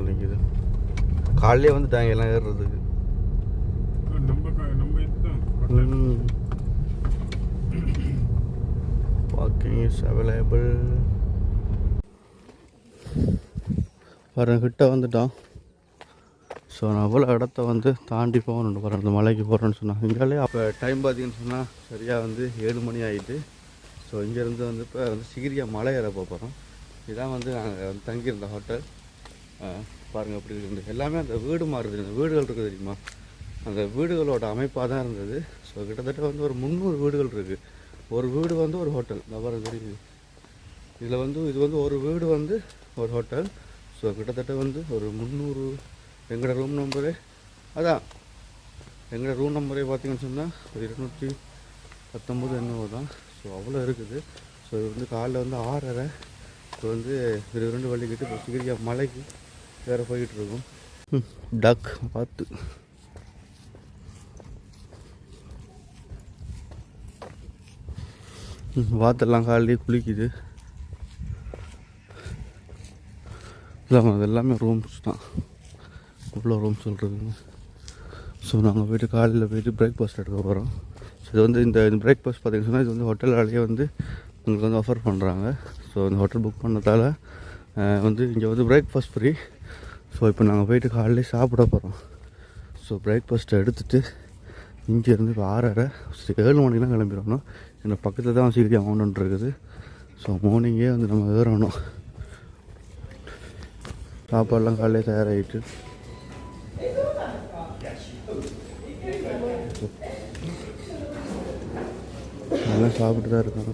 வாகனங்கள் நிற்கிது. காலையிலே வந்துட்டாங்க எல்லாம் ஏறுறதுக்கு. Parking is available. பாருங்க கிட்ட வந்துட்டோம். ஸோ நான் அவ்வளோ இடத்த வந்து தாண்டி போகணுன்னு பாருங்கள். அந்த மலைக்கு போகிறேன்னு சொன்னாங்க. இங்காலே அப்போ டைம் பார்த்தீங்கன்னு சொன்னால் சரியாக வந்து 7 மணி ஆகிட்டு. ஸோ இங்கேருந்து வந்து இப்போ வந்து சிகிரியா மலை ஏற போகிறோம். இதுதான் வந்து நாங்கள் வந்து தங்கியிருந்த ஹோட்டல். பாருங்கள் அப்படி இருக்குது. எல்லாமே அந்த வீடு மாறுது. இந்த வீடுகள் இருக்குது தெரியுமா, அந்த வீடுகளோட அமைப்பாக தான் இருந்தது. ஸோ கிட்டத்தட்ட வந்து ஒரு 300 வீடுகள் இருக்குது. ஒரு வீடு வந்து ஒரு ஹோட்டல். பாருங்க தெரியுது. இதில் வந்து இது வந்து ஒரு வீடு வந்து ஒரு ஹோட்டல். ஸோ கிட்டத்தட்ட வந்து ஒரு 300. எங்களோட ரூம் நம்பரு அதான், எங்களோட ரூம் நம்பரே பார்த்தீங்கன்னு சொன்னால் ஒரு 219 என்னவோ தான். ஸோ அவ்வளோ இருக்குது. ஸோ இது வந்து காலைல வந்து 6:30. இப்போ வந்து 22 வள்ளிக்கிட்டு இப்போ சிகிரியா மலைக்கு வேறு போய்கிட்டு இருக்கும். டக் பார்த்து வாத்தெல்லாம் காலையிலே குளிக்குது. இல்லாமல் அது எல்லாமே ரூம்ஸ் தான். இவ்வளோ ரூம்ஸ் சொல்கிறதுங்க. ஸோ நாங்கள் போய்ட்டு காலையில் போய்ட்டு பிரேக்ஃபாஸ்ட் எடுக்க போகிறோம். ஸோ இது வந்து இந்த பிரேக்ஃபாஸ்ட் பார்த்திங்கன்னு சொன்னால் இது வந்து ஹோட்டலாலேயே வந்து உங்களுக்கு வந்து ஆஃபர் பண்ணுறாங்க. ஸோ இந்த ஹோட்டல் புக் பண்ணதால் வந்து இங்கே வந்து பிரேக்ஃபாஸ்ட் ஃப்ரீ. ஸோ இப்போ நாங்கள் போய்ட்டு காலையிலே சாப்பிட போகிறோம். ஸோ பிரேக்ஃபாஸ்ட்டை எடுத்துகிட்டு இங்கேருந்து இப்போ 6:30 7 மணிக்கெலாம் கிளம்பிடணும். என்னோட பக்கத்தில் தான் சிகிரியா மவுண்டன் இருக்குது. ஸோ மார்னிங்கே வந்து நம்ம ஏறணும். சாப்பாடெலாம் காலையிலே தயாராகிட்டு நல்லா சாப்பிட்டு தான் இருக்காங்க.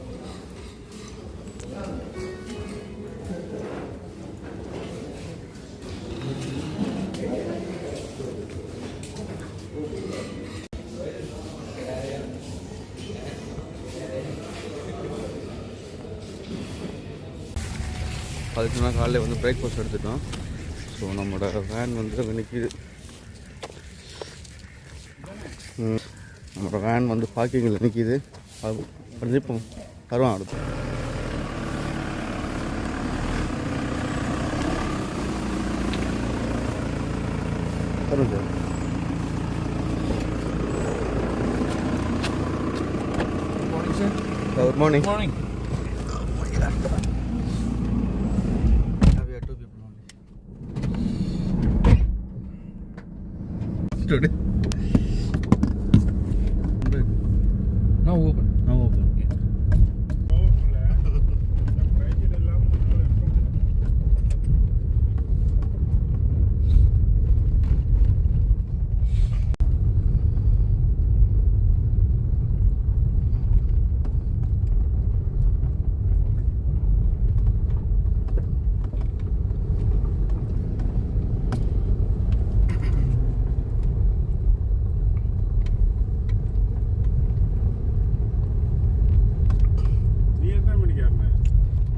அதுக்கு நான் காலையில் வந்து பிரேக்ஃபாஸ்ட் எடுத்துட்டோம். ஸோ நம்மளோட வேன் வந்து அங்கே நிற்கிது. நம்மளோட வேன் வந்து பார்க்கிங்கில் நிற்கிது. அது இப்போ வருவான் அடுத்து. வரும் sir. Good morning. Good morning. Today. Now open. Now open.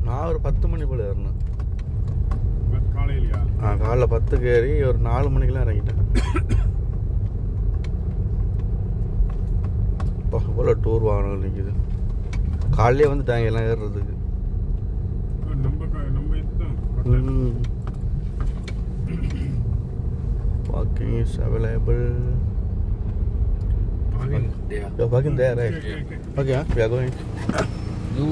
நான் ஒரு 10 மணி போல் ஏறினேன். காலையிலையா? காலைல 10க்கு ஏறி ஒரு 4 மணிக்கெலாம் இறங்கிட்டேன். இப்போ இவ்வளோ டூர் வாகனங்கள் நிற்கிது. காலையிலே வந்துட்டாங்க எல்லாம் ஏறுறதுக்கு. Parking is available. Parking there, right? Okay, we are going. You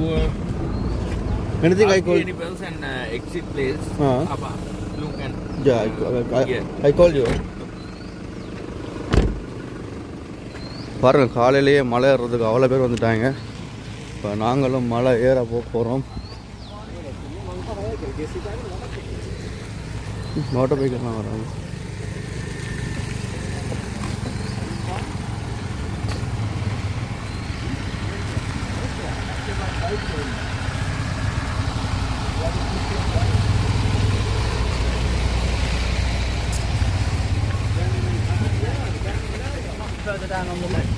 Anything I call? any bells and exit place. Abba, look and. Yeah, I called you. பாருங்கள் காலையிலேயே மலை ஏறுறதுக்கு அவ்வளோ பேர் வந்துட்டாங்க. இப்போ நாங்களும் மலை ஏற போகிறோம். மோட்டர் பைக்கெல்லாம் வராங்க. Further down on the left.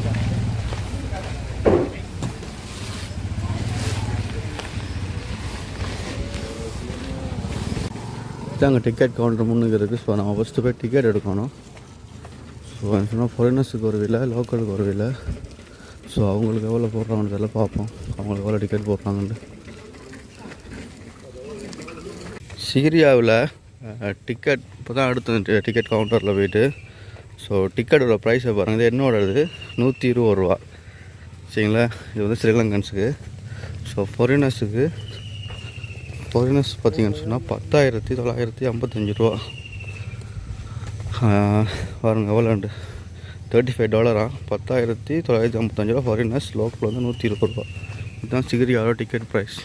இதாங்க டிக்கெட் கவுண்டர் முன்னுக்கு இருக்குது. ஸோ நம்ம ஃபஸ்ட்டு போய் டிக்கெட் எடுக்கணும். ஸோ சொன்னால் ஃபாரினர்ஸுக்கு ஒரு விலை, லோக்கலுக்கு ஒரு விலை. ஸோ அவங்களுக்கு எவ்வளோ போடுறாங்கன்னு தெரியல, பார்ப்போம் அவங்களுக்கு எவ்வளோ டிக்கெட் போடுறாங்கன்னு. சிகிரியாவில் டிக்கெட் இப்போ தான் அடுத்து டிக்கெட் கவுண்டரில் போயிட்டு ஸோ டிக்கெட்டோட ப்ரைஸை பாருங்கள். இது என்னோடது 120 ரூபா சரிங்களா. இது வந்து ஸ்ரீலங்கன்ஸுக்கு. ஸோ ஃபாரினர்ஸ் பார்த்தீங்கன்னு சொன்னால் 10,955 ரூபா பாருங்கள். எவ்வளோண்டு $35 10,955 ரூபா ஃபாரினர்ஸ். லோக்கல் வந்து 120 ரூபா. இதுதான் சிகிரியாவோட டிக்கெட் ப்ரைஸ்.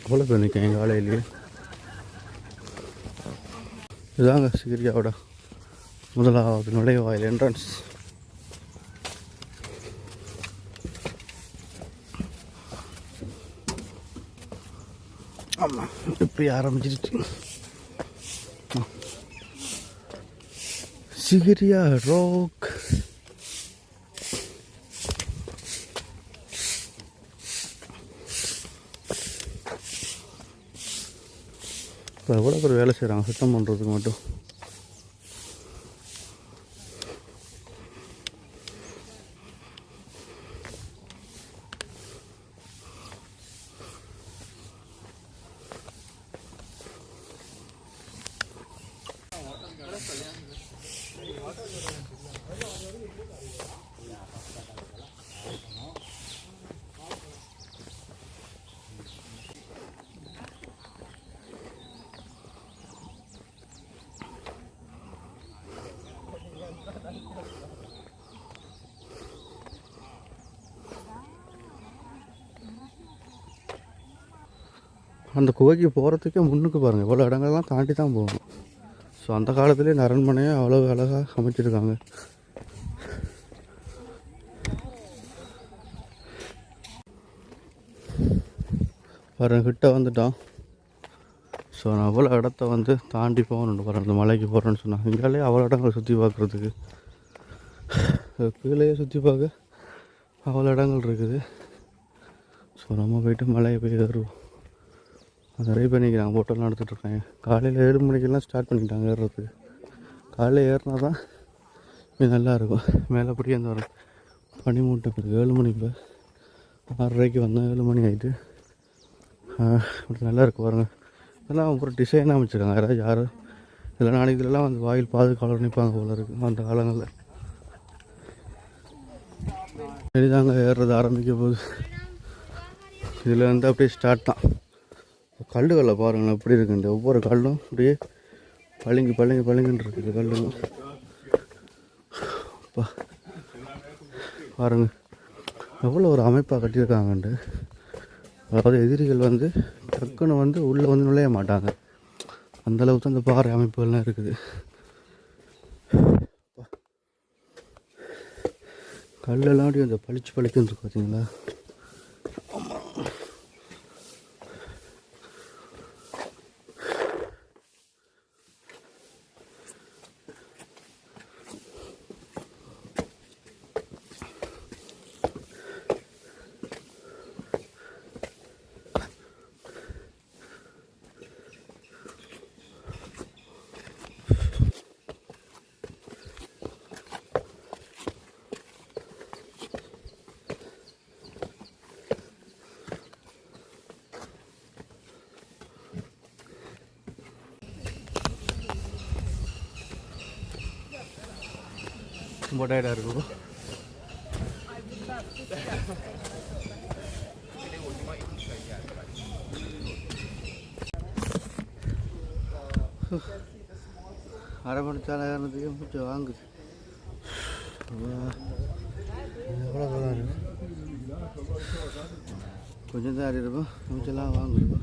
எவ்வளோ பேர் நிற்கேன் காலையிலேயே. இதுதாங்க சிகிரியாவோட முதலாவது நுழைவாயில் என்ட்ரன்ஸ். ஆமாம் இப்படி ஆரம்பிச்சிருச்சு சிகிரியா ராக். இப்போ எவ்வளோ பேர் வேலை செய்கிறாங்க சுத்தம் பண்ணுறதுக்கு மட்டும். அந்த குகைக்கு போகிறதுக்கே முன்னுக்கு பாருங்கள் இவ்வளோ இடங்கள்லாம் தாண்டி தான் போகணும். ஸோ அந்த காலத்துலேயே இந்த அரண்மனையை அவ்வளோ அழகாக அமைச்சிருக்காங்க. பாருங்க கிட்ட வந்துட்டோம். ஸோ நான் அவ்வளோ இடத்த வந்து தாண்டி போகணும் பாருங்கள். அந்த மலைக்கு போகிறேன்னு சொன்னாங்க. இங்காலே அவ்வளோ இடங்கள் சுற்றி பார்க்குறதுக்கு, கீழே சுற்றி பார்க்க அவ்வளோ இடங்கள் இருக்குது. ஸோ நம்ம போய்ட்டு மலையை போய் ஏறுவோம். அதை ரெடி பண்ணிக்கிறாங்க, போட்டோலாம் எடுத்துகிட்ருக்காங்க. காலையில் 7 மணிக்கெல்லாம் ஸ்டார்ட் பண்ணிட்டாங்க ஏறுறதுக்கு. காலையில் ஏறினா தான் இது நல்லாயிருக்கும். மேலே அப்படியே அந்த ஒரு பனி மூட்டை இருக்குது. 7 மணி இப்போ 6:30 வந்தோம். 7 மணி ஆகிட்டு அப்படி நல்லா இருக்குது பாருங்கள். இதெல்லாம் அப்புறம் டிசைனாக அமைச்சிருக்காங்க. யாரும் இதில் நாளைக்கு இதெல்லாம் வந்து வாயில் பாதுகாவலர் நிற்பாங்க போல இருக்குது அந்த காலங்களில். சரிதாங்க ஏறுறது ஆரம்பிக்க போகுது. இதில் வந்து அப்படியே ஸ்டார்ட் தான். கல்லுகளை பாருங்களேன் எப்படி இருக்குண்டு. ஒவ்வொரு கல்லும் அப்படியே பளிங்குன்னு இருக்குது கல்லுங்க. பாருங்க எவ்வளோ ஒரு அமைப்பாக கட்டியிருக்காங்கண்டு. அதாவது எதிரிகள் வந்து டக்குன்னு வந்து உள்ளே வந்து நுழைய மாட்டாங்க. அந்தளவுக்கு தான் அந்த பாறை அமைப்புகள்லாம் இருக்குது. கல்லெல்லாம் அப்படி அந்த பளிச்சுன்னு இருக்கு பார்த்தீங்களா. ரொம்ப டயர்டாக இருக்கும். அரை மணி சாலை ஏறினதுக்கே மூச்சு வாங்குது. எவ்வளோ தூரம் இருக்கு, கொஞ்சம் தான் ஏறி இருக்கும், மூச்செல்லாம் வாங்குது.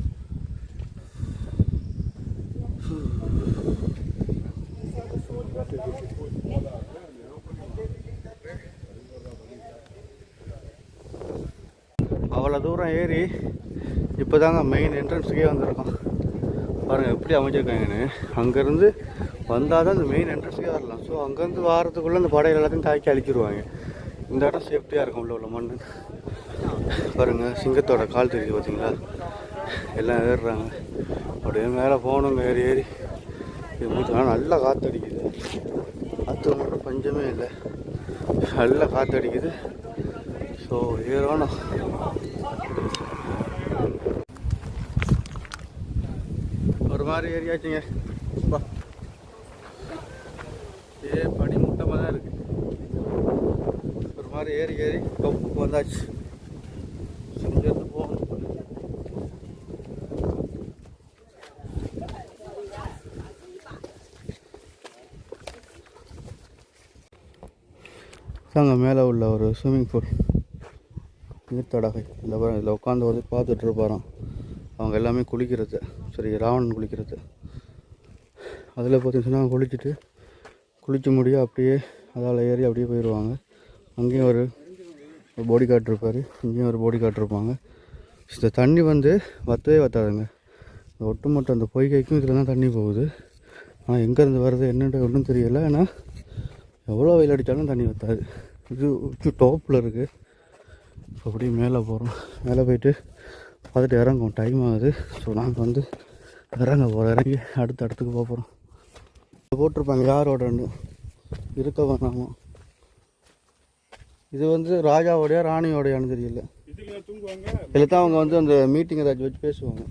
அவ்வளோ தூரம் ஏறி இப்போ தாங்க மெயின் என்ட்ரன்ஸுக்கே வந்திருக்கோம். பாருங்கள் எப்படி அமைச்சிருக்காங்கன்னு. அங்கேருந்து வந்தால் தான் அந்த மெயின் என்ட்ரன்ஸுக்கே வரலாம். ஸோ அங்கேருந்து வாரத்துக்குள்ளே அந்த படையில் எல்லாத்தையும் தாக்கி அழிச்சிருவாங்க. இந்த இடம் சேஃப்டியாக இருக்கும். உள்ள மண் பாருங்கள், சிங்கத்தோட கால் தெரியுது பார்த்தீங்களா. எல்லாம் ஏறுறாங்க. அப்படியே மேலே போகணுங்க. ஏறி இது மூச்சுனா நல்லா காற்றடிக்குது. காற்று மட்டும் பஞ்சமே இல்லை, நல்லா காற்றடிக்குது. ஸோ ஏறணும். மாதிரி ஏரியாச்சுங்க. அப்பா ஏ பனி மூட்டமாக தான் இருக்குது. ஒரு மாதிரி ஏறி ஏறி டொப்புக்கு வந்தாச்சு. இங்கேருந்து போகணும். அங்கே மேலே உள்ள ஒரு ஸ்விம்மிங் பூல், நீர்த்தடகை. இதில் உட்காந்து வந்து பார்த்துட்டு இருப்பாராம். அவங்க எல்லாமே குளிக்கிறது, சரி ராவணன் குளிக்கிறது. அதில் பார்த்தீங்கன்னா குளிச்சுட்டு குளிச்சு முடிய அப்படியே அதால் ஏறி அப்படியே போயிடுவாங்க. அங்கேயும் ஒரு பாடி கார்டு இருப்பார், இங்கேயும் ஒரு பாடி கார்டு இருப்பாங்க. இந்த தண்ணி வந்து வற்றவே வற்றாதுங்க. இந்த ஒட்டுமொத்த அந்த பொய்கைக்கும் இதில் தான் தண்ணி போகுது. ஆனால் எங்கேருந்து வருது என்னென்று ஒன்றும் தெரியலை. ஏன்னா எவ்வளோ வெயில் அடித்தாலும் தண்ணி வற்றாது. இது உச்சி டாப்பில் இருக்குது. இப்போ அப்படியே மேலே போகிறோம். மேலே போயிட்டு பார்த்துட்டு இறங்கும், டைம் ஆகுது. ஸோ நாங்கள் வந்து இறங்க போகிறோம். இறங்கி அடுத்த இடத்துக்கு போகிறோம். போட்டிருப்பாங்க யாரோடன்னு இருக்க வேணாமா. இது வந்து ராஜாவோடைய ராணியோடையான்னு தெரியல. இதில் தான் அவங்க வந்து அந்த மீட்டிங் ஏதாச்சும் வச்சு பேசுவாங்க.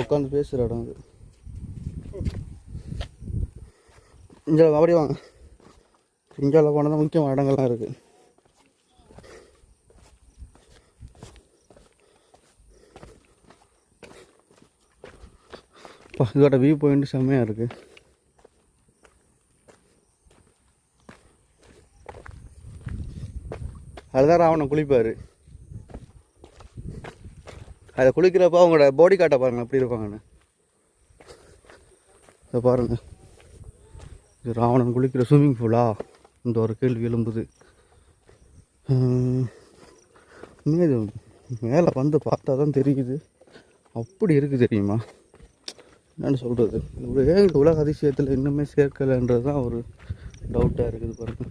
உட்காந்து பேசுகிற இடம் அது. இங்கே அப்படியே வாங்க. இந்தியாவில் போனால் தான் முக்கியமான இடங்கள்லாம் இருக்குது. இதோட வியூ பாயிண்ட் செம்மையாக இருக்குது. அதுதான் ராவணன் குளிப்பார். அதை குளிக்கிறப்ப அவங்களோட பாடி காட்ட பாருங்கள் எப்படி இருப்பாங்கன்னு. இதை பாருங்கள், இது ராவணன் குளிக்கிற ஸ்விம்மிங் பூலா? இந்த ஒரு கேள்வி எழும்புது. இது மேலே வந்து பார்த்தா தான் தெரியுது. அப்படி இருக்குது தெரியுமா? என்னென்னு சொல்கிறது, ஏன் இந்த உலக அதிசயத்தில் இன்னுமே சேர்க்கலைன்றது தான் ஒரு டவுட்டாக இருக்குது. பாருங்கள்,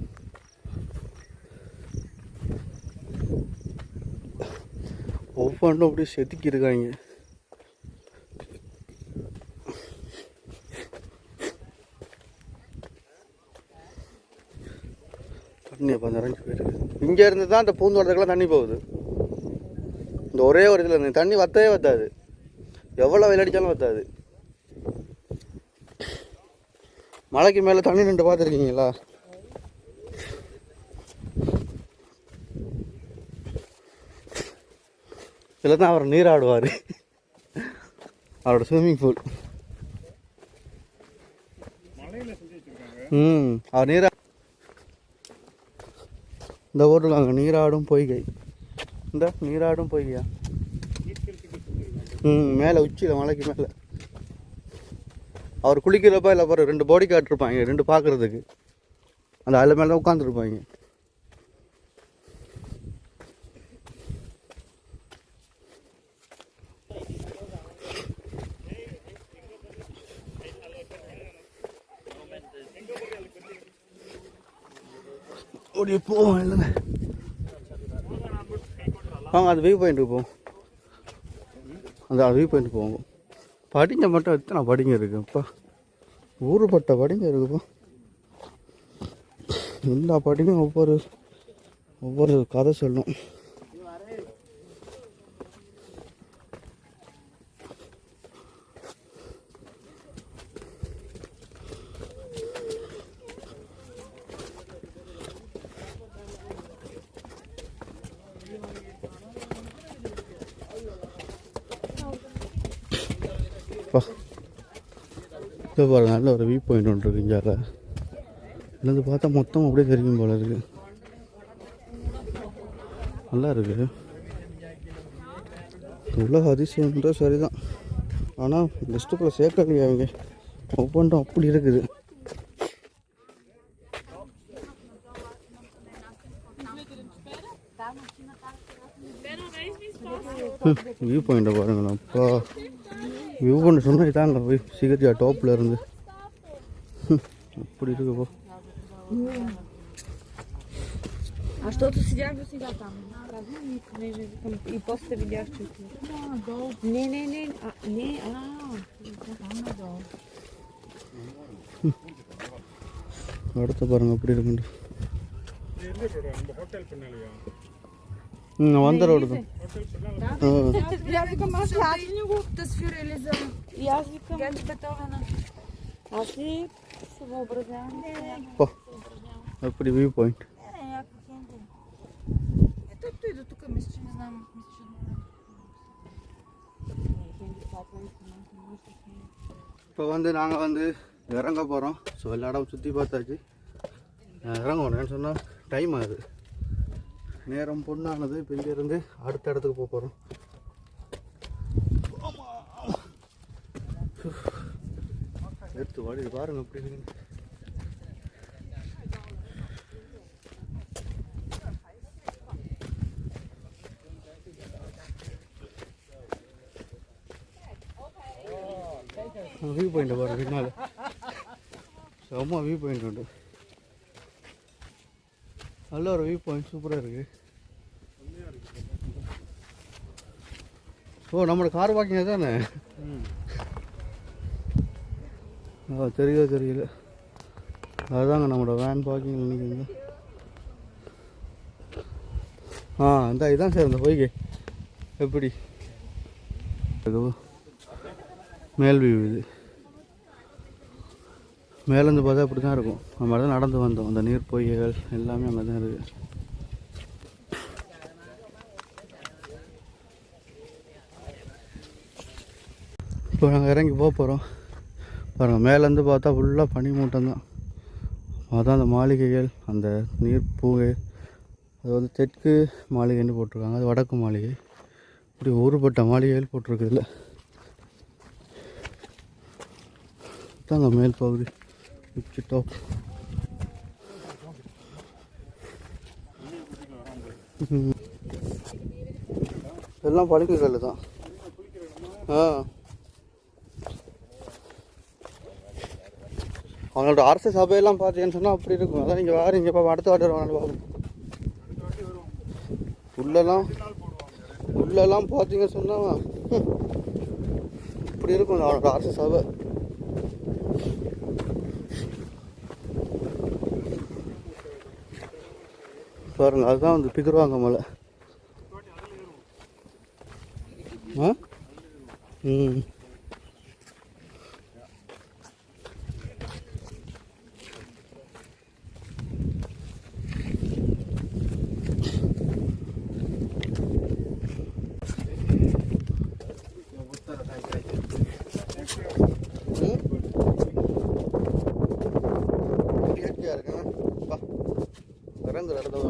ஒவ்வொன்றும் அப்படியே செதுக்கியிருக்காங்க. தண்ணி அப்போ நிறைஞ்சு போயிருக்கு. இங்கே இருந்து தான் அந்த பூந்தோட்டத்துக்கெல்லாம் தண்ணி போகுது. இந்த ஒரே ஒரு இதில் இருந்து தண்ணி வற்றவே வற்றாது. எவ்வளோ வெயில் அடித்தாலும் வற்றாது. மலைக்கு மேலே தண்ணி நின்று பார்த்துருக்கீங்களா? இதில் தான் அவர் நீராடுவார். அவரோட ஸ்விம்மிங் பூல். அவர் இந்த போட்டுருக்காங்க நீராடும் பொய்கை. இந்த நீராடும் பொய்கையா? மேலே உச்சியில் மலைக்கு மேலே. அவர் குளிக்கிறப்ப இல்லை பாரு, 2 பாடி கார்டு இருப்பாங்க, 2 பார்க்குறதுக்கு. அந்த அதில் மேலே தான் உட்காந்துருப்பாங்க. ஓடி போவோம் இல்லைங்க. வாங்க அது வியூ பாயிண்ட்டுக்கு போவோம். அந்த வியூ பாயிண்ட் போவோம். படிங்க மட்டும் எத்தனை படிங்க இருக்குப்பா, ஊருப்பட்ட படிங்க இருக்குப்பா. எல்லா படிக்கும் ஒவ்வொரு கதை சொல்லும். இப்போ பாருங்க, நல்ல ஒரு வியூ பாயிண்ட் ஒன்று இருக்குது. இங்கே இதுலேருந்து பார்த்தா மொத்தம் அப்படியே தெரியும் போல இருக்குது. நல்லா இருக்குது. உலக அதிசயம்ன்ற சரிதான். ஆனால் லிஸ்ட்டுக்குள்ளே சேர்க்கலையே அவங்க. ஒவ்வொன்றும் அப்படி இருக்குது. வியூ பாயிண்ட்டை பாருங்களேன். அப்பா வியூ பண்ண சொன்னால் இதாங்க போய் சிகர்ஜா டாப்பில் இருந்து அப்படி இருக்குப்போ. A что ты сидишь всегда там? И после видишь чуть-чуть. Не. அடுத்த பாருங்க அப்படி இருக்குண்டு. வந்த ரோடு தான். Ja vikam mašladinju, da svirali za jaz vikam več betovana. A si se obrazjam? ஓ அப்படி வியூ பாயிண்ட். Ето той до тук, мисля, че не знам. இப்போ வந்து நாங்கள் வந்து இறங்க போகிறோம். ஸோ எல்லா இடம் சுற்றி பார்த்தாச்சு. இறங்க போகிறேன்னு சொன்னால் டைம் ஆகுது, நேரம் பொண்ணானது. இப்போ இங்கேருந்து அடுத்த இடத்துக்கு போக போகிறோம். எடுத்து வாடி பாருங்க எப்படி இருக்கு. வியூ பாயிண்ட் பாருங்க பின்னால் செம்ம வியூ பாயிண்ட் உண்டு. நல்ல ஒரு வியூ பாயிண்ட் சூப்பராக இருக்குது. ஓ நம்மளோட கார் பார்க்கிங் தானே? தெரியல அதுதாங்க நம்மளோட வேன் பார்க்கிங் நினைக்கிறீங்க. இந்த இதுதான் சார் இந்த பொய்கை. எப்படி மேல் வியூ இது. மேலேருந்து பார்த்தா அப்படி தான் இருக்கும். நம்ம தான் நடந்து வந்தோம். அந்த நீர் பொய்கைகள் எல்லாமே அங்கே தான் இருக்குது. இப்போ நாங்கள் இறங்கி போக போகிறோம். பாருங்கள் மேலேருந்து பார்த்தா ஃபுல்லாக பனி மூட்டம் தான். அதான் அந்த மாளிகைகள், அந்த நீர் பூகை. அது வந்து தெற்கு மாளிகைன்னு போட்டிருக்காங்க, அது வடக்கு மாளிகை. இப்படி ஊறுபட்ட மாளிகைகள் போட்டிருக்குதுல்ல. தாங்க மேல் பகுதி உச்சி டாப். எல்லாம் படுக்கைகள் தான். அவங்களோட அரசு சபையெல்லாம் பார்த்தீங்கன்னு சொன்னால் அப்படி இருக்கும். அதான் நீங்கள் வேறு இங்கே அடுத்த வாட்டி வருவாங்க பார்க்கணும். உள்ளெல்லாம் பார்த்தீங்கன்னு சொன்னால் இப்படி இருக்கும் அவனோட அரசு சபை. பாருங்க அதுதான் வந்து பிதுருவாங்க மலை. இயற்கையாக இருக்கேன் இறங்குற இடத்த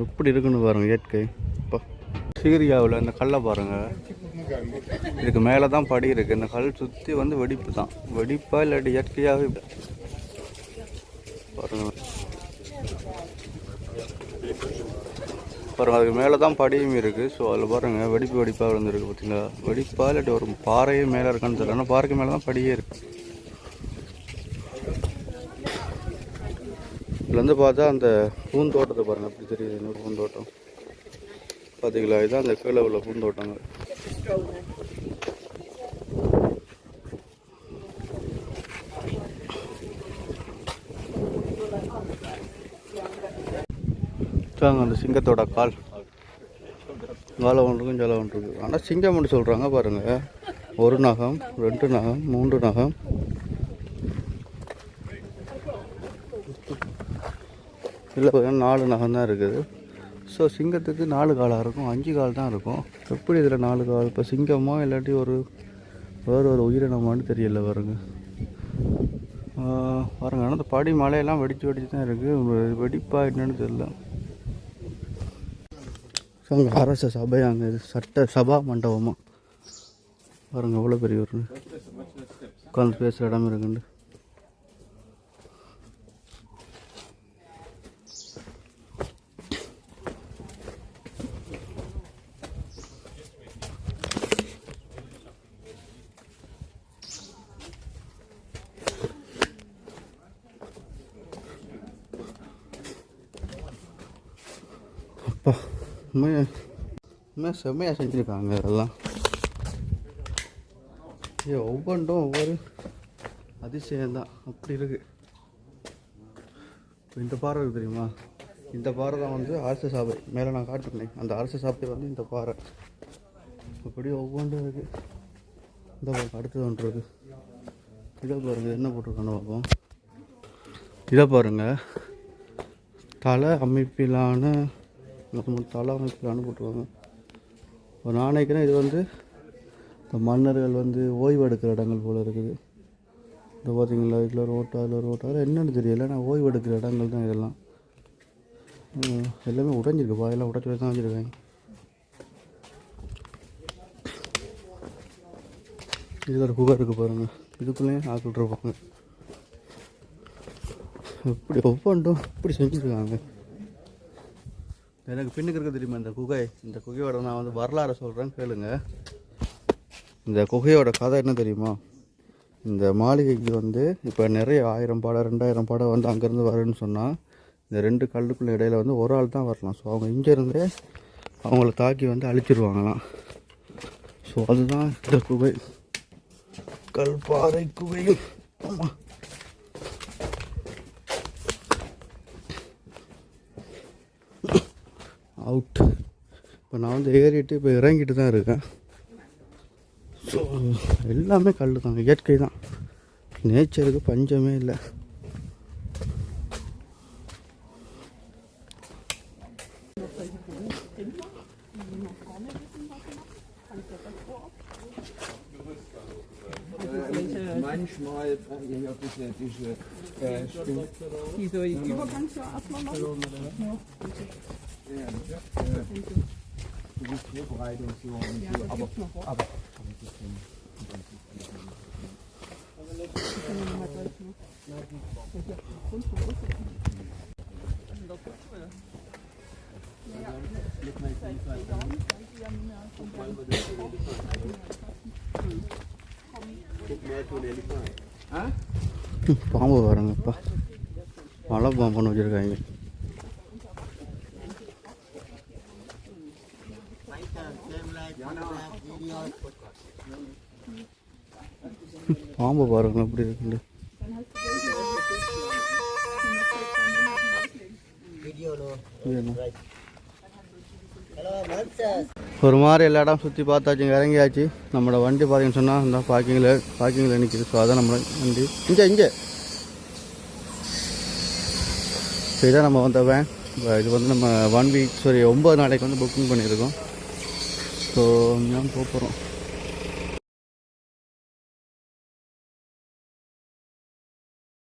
எப்படி இருக்குன்னு பாருங்கள் இயற்கை. இப்போ சீரியாவில் இந்த கல்லை பாருங்கள், இதுக்கு மேலே தான் படி இருக்குது. இந்த கல் சுற்றி வந்து வெடிப்பு தான். வெடிப்பா இல்லாட்டி இயற்கையாகவே பாருங்கள். அதுக்கு மேலே தான் படியும் இருக்குது. ஸோ அதில் பாருங்கள் வெடிப்பாக விழுந்துருக்கு பார்த்தீங்களா. வெடிப்பா இல்லாட்டி ஒரு பாறையே மேலே இருக்கான்னு தெரியல. ஆனால் பாறைக்கு மேலே தான் படியே இருக்குது. இதுலேருந்து பார்த்தா அந்த பூந்தோட்டத்தை பாருங்கள் எப்படி தெரியுது. இன்னொரு பூந்தோட்டம் பார்த்தீங்களா, இதுதான் அந்த கீழே உள்ள பூந்தோட்டங்கள். அந்த சிங்கத்தோட கால் காலை ஒன்றுக்கும் ஜலம் ஒன்று இருக்குது. ஆனால் சிங்கம் ஒன்று சொல்கிறாங்க பாருங்கள். 1 நகம், 2 நகம், 3 நகம். இல்லை பார்த்தீங்கன்னா 4 நகம் தான் இருக்குது. ஸோ சிங்கத்துக்கு 4 காலாக இருக்கும், 5 கால் தான் இருக்கும். எப்படி இதில் 4 கால்? இப்போ சிங்கமோ இல்லாட்டி வேறு ஒரு உயிரினமானு தெரியல பாருங்க. பாருங்கள் ஆனால் அந்த படி மலையெல்லாம் வெடித்து தான் இருக்குது. வெடிப்பா என்னன்னு தெரியல. ஸோ அங்கே அரச சபை, அங்கே சட்ட சபா மண்டபமாக பாருங்கள் எவ்வளோ பெரிய ஒரு உட்காந்து பேசுகிற இடம் இருக்குண்டு. அப்பா உண்மையாக செம்மையாக செஞ்சுருக்காங்க இதெல்லாம். ஒவ்வொன்றும் ஒவ்வொரு அதிசயம்தான், அப்படி இருக்குது. இப்போ இந்த பாறை இருக்குது தெரியுமா, இந்த பாறை தான் வந்து அரச சாப்பை. மேலே நான் காட்டிருந்தேன், அந்த அரச சாப்பை வந்து இந்த பாறை. அப்படி ஒவ்வொன்றும் இருக்குது. இந்த பாருங்க, அடுத்தது ஒன்று இருக்குது. இதை பாருங்கள் என்ன போட்டிருக்கான்னு பார்ப்போம். இதை பாருங்கள், தலை அமைப்பிலான தலை அமைப்பிலான போட்டிருக்காங்க. இப்போ நான் நினைக்கிறேன் இது வந்து இந்த மன்னர்கள் வந்து ஓய்வு எடுக்கிற இடங்கள் போல் இருக்குது. இந்த பார்த்தீங்களா, இதில் ரோட்டா என்னென்னு தெரியல, நான் ஓய்வு எடுக்கிற இடங்கள் தான் இதெல்லாம். எல்லாமே உடைஞ்சிருக்கு, பாயெல்லாம் உடச்சி தான் வச்சுருக்காங்க. இதில் ஒரு குகை இருக்குது பாருங்கள், இதுக்குள்ளேயும் ஆக்கிட்டு இருப்பாங்க. இப்படி ஒவ்வொன்றும் இப்படி செஞ்சுருக்காங்க. எனக்கு பின்னுக்கு இருக்க தெரியுமா இந்த குகை, இந்த குகையோட நான் வந்து வரலாறு சொல்கிறேன் கேளுங்க. இந்த குகையோட கதை என்ன தெரியுமா, இந்த மாளிகைக்கு வந்து இப்போ நிறைய 1000 பாடம் 2000 பாடம் வந்து அங்கேருந்து வரேன்னு சொன்னால் இந்த 2 கல்லுக்குள்ள இடையில வந்து ஒரு ஆள் தான் வரலாம். ஸோ அவங்க இங்கேருந்தே அவங்கள தாக்கி வந்து அழிச்சிருவாங்களாம். ஸோ அதுதான் இந்த குகை, கல்பாறை குகை. ஆமாம், அவுட். இப்போ நான் வந்து ஏறிட்டு இப்போ இறங்கிட்டு தான் இருக்கேன். ஸோ எல்லாமே கல் தான், இயற்கை தான், நேச்சருக்கு பஞ்சமே இல்லை. Manchmal diese Diese Übergang zur Abmachung. die Vorbereitung so und so, aber பாம்பு பாருங்கப்பா, மழை பாம்புன்னு வச்சுருக்காங்க. பாம்பு பாருங்க எப்படி இருக்குண்டு. ஒரு மாதிரி எல்லா இடம் சுற்றி பார்த்தாச்சுங்க, இறங்கியாச்சு. நம்மளோட வண்டி பார்த்தீங்கன்னு சொன்னால் இந்த பார்க்கிங்கில் நிற்கிது. ஸோ அதான் நம்மளோட வண்டி இங்கே ஸோ இதான் நம்ம வந்த வேன். இது வந்து நம்ம 9 நாளைக்கு வந்து புக்கிங் பண்ணியிருக்கோம். ஸோ இங்கே போகிறோம்.